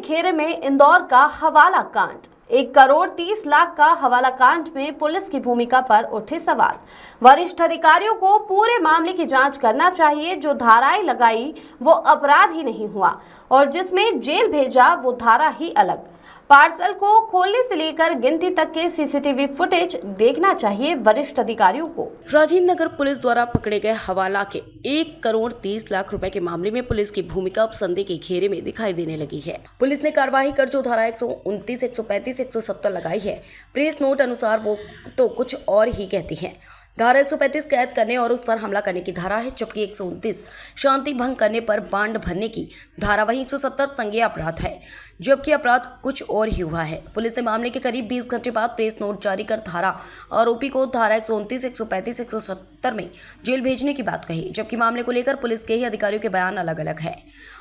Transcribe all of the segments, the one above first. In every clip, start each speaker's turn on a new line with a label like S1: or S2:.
S1: घेरे में इंदौर का हवाला कांड। 1 करोड़ 30 लाख का हवाला कांड में पुलिस की भूमिका पर उठे सवाल। वरिष्ठ अधिकारियों को पूरे मामले की जांच करना चाहिए। जो धाराएं लगाई वो अपराध ही नहीं हुआ और जिसमें जेल भेजा वो धारा ही अलग। पार्सल को खोलने से लेकर गिनती तक के सीसीटीवी फुटेज देखना चाहिए वरिष्ठ अधिकारियों को।
S2: राजेंद्र नगर पुलिस द्वारा पकड़े गए हवाला के 1 करोड़ 30 लाख रुपए के मामले में पुलिस की भूमिका अब संदेह के घेरे में दिखाई देने लगी है। पुलिस ने कार्रवाई कर जो धारा 129, 135, 170 लगाई है, प्रेस नोट अनुसार वो तो कुछ और ही कहती है। धारा 135 कैद करने और उस पर हमला करने की धारा है, जबकि 129 शांति भंग करने पर बांड भरने की धारा, वहीं 170 संज्ञेय अपराध है, जबकि अपराध कुछ और ही हुआ है। पुलिस ने मामले के करीब 20 घंटे बाद प्रेस नोट जारी कर धारा आरोपी को धारा 129, 135, 170 में जेल भेजने की बात कही, जबकि मामले को लेकर पुलिस के ही अधिकारियों के बयान अलग अलग है।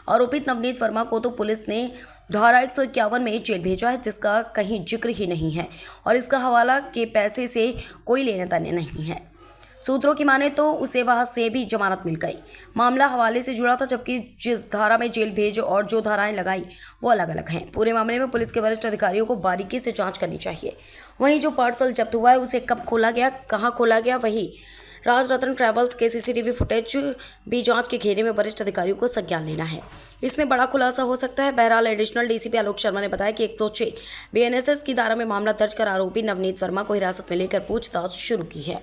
S2: आरोपित नवनीत वर्मा को तो पुलिस ने धारा 151 में जेल भेजा है, जिसका कहीं जिक्र ही नहीं है और इसका हवाला के पैसे से कोई लेना देना नहीं है। सूत्रों की माने तो उसे वहां से भी जमानत मिल गई। मामला हवाले से जुड़ा था, जबकि जिस धारा में जेल भेज और जो धाराएं लगाई वो अलग अलग हैं। पूरे मामले में पुलिस के वरिष्ठ अधिकारियों को बारीकी से जांच करनी चाहिए। वहीं जो पार्सल जब्त हुआ है उसे कब खोला गया, कहां खोला गया, वही राजरत्न ट्रैवल्स के सीसीटीवी फुटेज भी जांच के घेरे में वरिष्ठ अधिकारियों को संज्ञान लेना है। इसमें बड़ा खुलासा हो सकता है। बहरहाल एडिशनल डीसीपी आलोक शर्मा ने बताया कि 106 बीएनएसएस की धारा में मामला दर्ज कर आरोपी नवनीत वर्मा को हिरासत में लेकर पूछताछ शुरू की है।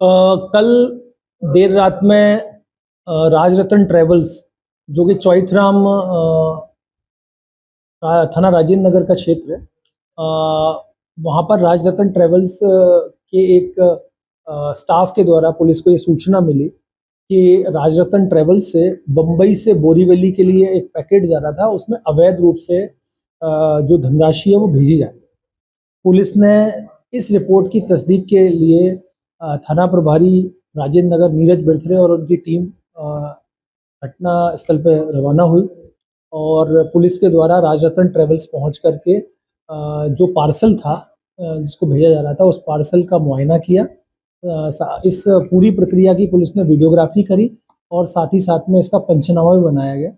S3: कल देर रात में राजरत्न ट्रैवल्स, जो कि चौथराम थाना राजेंद्र नगर का क्षेत्र है, वहाँ पर राजरत्न ट्रैवल्स के एक स्टाफ के द्वारा पुलिस को ये सूचना मिली कि राजरत्न ट्रैवल्स से बम्बई से बोरीवली के लिए एक पैकेट जा रहा था, उसमें अवैध रूप से जो धनराशि है वो भेजी जा रही है। पुलिस ने इस रिपोर्ट की तस्दीक के लिए थाना प्रभारी राजेंद्र नगर नीरज बिरथरे और उनकी टीम घटना स्थल पर रवाना हुई और पुलिस के द्वारा राजरत्न ट्रैवल्स पहुंच करके जो पार्सल था जिसको भेजा जा रहा था उस पार्सल का मुआयना किया। इस पूरी प्रक्रिया की पुलिस ने वीडियोग्राफी करी और साथ ही साथ में इसका पंचनामा भी बनाया गया।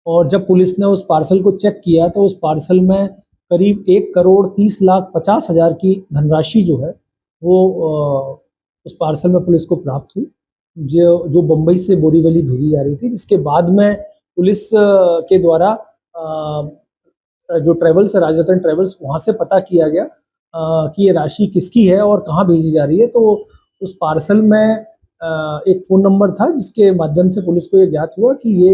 S3: और जब पुलिस ने उस पार्सल को चेक किया तो उस पार्सल में करीब 1,30,50,000 की धनराशि जो है वो उस पार्सल में पुलिस को प्राप्त हुई, जो बम्बई से बोरीवली भेजी जा रही थी। जिसके बाद में पुलिस के द्वारा जो ट्रैवल्स है राजरत्न ट्रैवल्स, वहाँ से पता किया गया कि ये राशि किसकी है और कहाँ भेजी जा रही है। तो उस पार्सल में एक फ़ोन नंबर था जिसके माध्यम से पुलिस को ये ज्ञात हुआ कि ये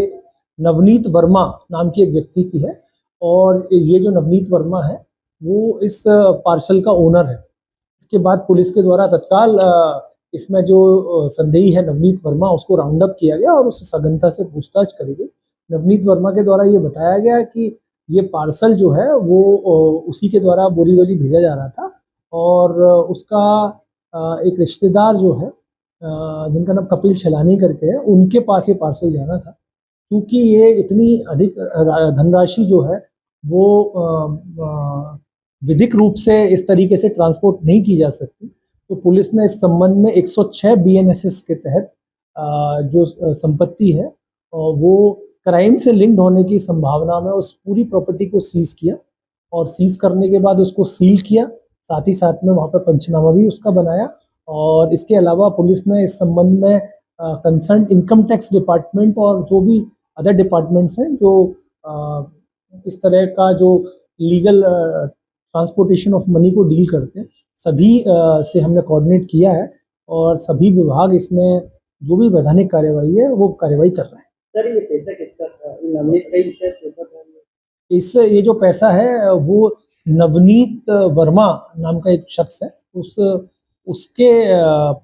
S3: नवनीत वर्मा नाम के एक व्यक्ति की है और ये जो नवनीत वर्मा है वो इस पार्सल का ओनर है। इसके बाद पुलिस के द्वारा तत्काल इसमें जो संदेही है नवनीत वर्मा, उसको राउंड अप किया गया और उससे सघनता से पूछताछ करी गई। नवनीत वर्मा के द्वारा ये बताया गया कि ये पार्सल जो है वो उसी के द्वारा बोरीवली भेजा जा रहा था और उसका एक रिश्तेदार जो है जिनका नाम कपिल छलानी करके है, उनके पास ये पार्सल जाना था। क्योंकि ये इतनी अधिक धनराशि जो है वो विधिक रूप से इस तरीके से ट्रांसपोर्ट नहीं की जा सकती, तो पुलिस ने इस संबंध में 106 बीएनएसएस के तहत जो संपत्ति है वो क्राइम से लिंक्ड होने की संभावना में उस पूरी प्रॉपर्टी को सीज किया और सीज करने के बाद उसको सील किया। साथ ही साथ में वहाँ पर पंचनामा भी उसका बनाया। और इसके अलावा पुलिस ने इस संबंध में कंसर्न इनकम टैक्स डिपार्टमेंट और जो भी अदर डिपार्टमेंट्स हैं जो इस तरह का जो लीगल ट्रांसपोर्टेशन ऑफ मनी को डील करते हैं, सभी से हमने कोऑर्डिनेट किया है और सभी विभाग इसमें जो भी वैधानिक कार्यवाही है वो कार्यवाही कर रहे हैं।
S4: सर, ये पैसा किसका था? नवनीत का ही पैसा था?
S3: इससे ये जो पैसा है वो नवनीत वर्मा नाम का एक शख्स है, उसके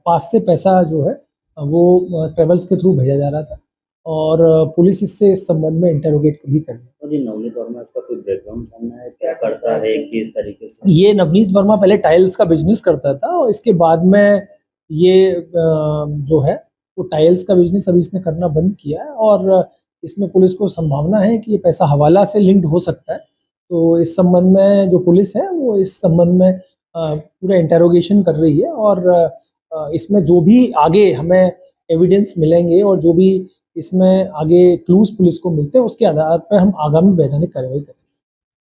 S3: पास से पैसा जो है वो ट्रेवल्स के थ्रू भेजा जा रहा था और पुलिस इससे इस संबंध में इंटरोगेट भी कर रही है।
S4: और ये नवनीत वर्मा, इसका कोई बैकग्राउंड सामने है? क्या करता है, किस तरीके से?
S3: ये नवनीत वर्मा पहले टाइल्स का बिजनेस करता था और इसके बाद में ये जो है वो टाइल्स का बिजनेस अभी इसने करना बंद किया है और इसमें पुलिस को संभावना है कि ये पैसा हवाला से लिंक्ड हो सकता है। तो इस संबंध में जो पुलिस है वो इस संबंध में पूरा इंटरोगेशन कर रही है और इसमें जो भी आगे हमें एविडेंस मिलेंगे और जो भी इसमें आगे क्लूज पुलिस को मिलते हैं उसके आधार पर हम आगामी वैधानिक कार्रवाई करेंगे।